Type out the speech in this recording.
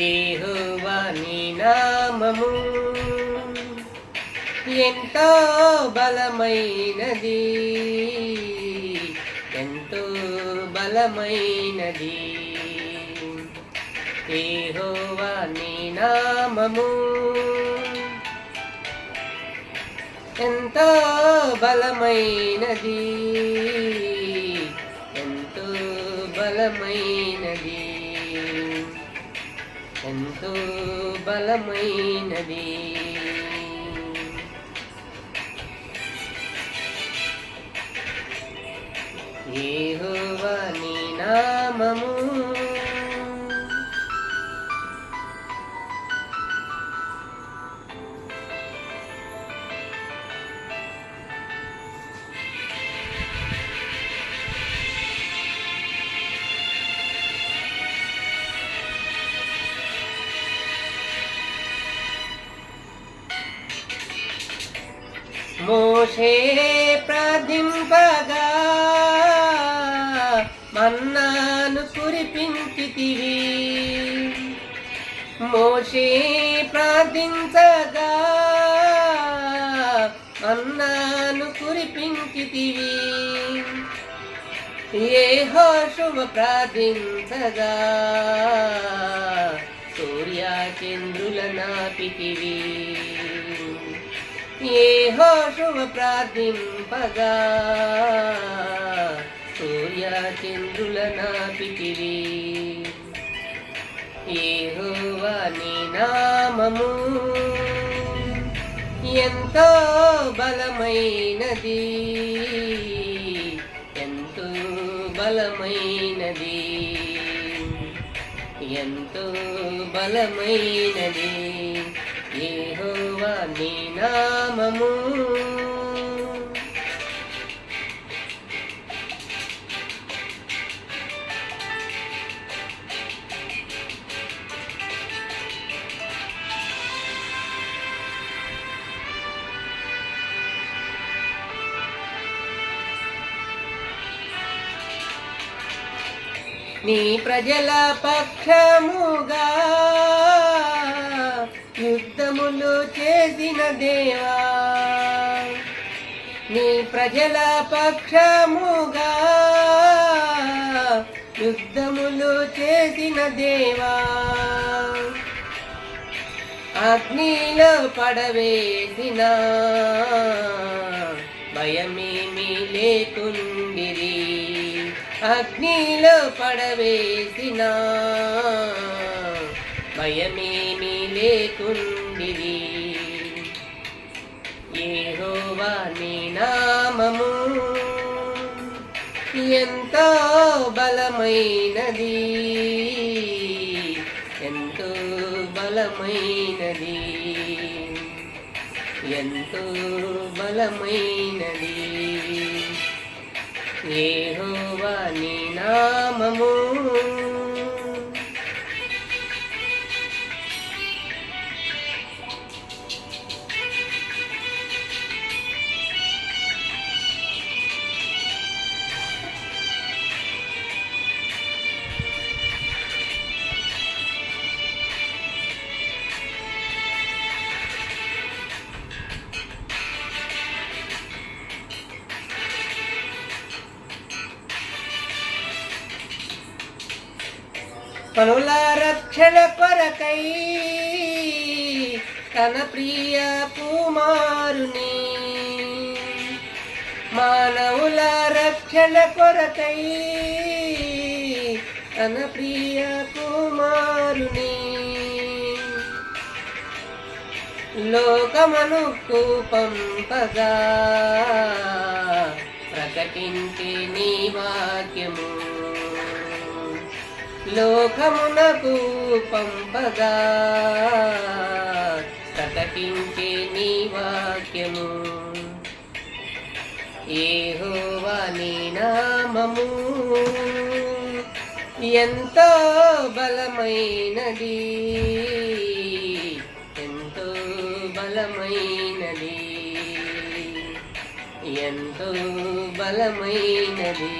యెహోవా నీ నామము ఎంతో బలమైనది, ఎంతో బలమైనది. యెహోవా నీ నామము ఎంతో బలమైనది, ఎంతో బలమైనది, ఎంతో బలమైనది. యెహోవా నీ నామము మోషే ప్రార్థింపగా మన్నాను కురిపించితివి, మోషే ప్రార్థించగా మన్నాను కురిపించితివి. యెహోషువ ప్రార్థించగా సూర్యచంద్రుల నాపితివి, యెహోషువ ప్రార్థింపగా సూర్యచంద్రుల నాపితివి. యెహోవా నీ నామము ఎంతో బలమైనది, ఎంతో బలమైనది, ఎంతో బలమైనది. యెహోవా నీ నామము నీ ప్రజల పక్షముగా యుద్ధములు చేసిన దేవా, నీ ప్రజల పక్షముగా యుద్ధములు చేసిన దేవా, అగ్నిలో పడవేసిన భయమేమీ లేకుండిరి, అగ్నిలో పడవేసిన భయమేమీ లేకుండిరి. యెహోవా నీ నామము ఎంతో బలమైనది, ఎంతో బలమైనది, ఎంతో బలమైనది. యెహోవా నీ నామము పనుల రక్షణ కొరకై తన ప్రియ కుమారుని, మానవుల రక్షణ కొరకై తన ప్రియ కుమారుని లోకమునకు పంపగా ప్రకటించే నీ వాక్యము, లోకమునకు పంపగా ప్రకటించే నీ వాక్యము. యెహోవా నీ నామము ఎంతో బలమైనది, ఎంతో బలమైనది, ఎంతో బలమైనది.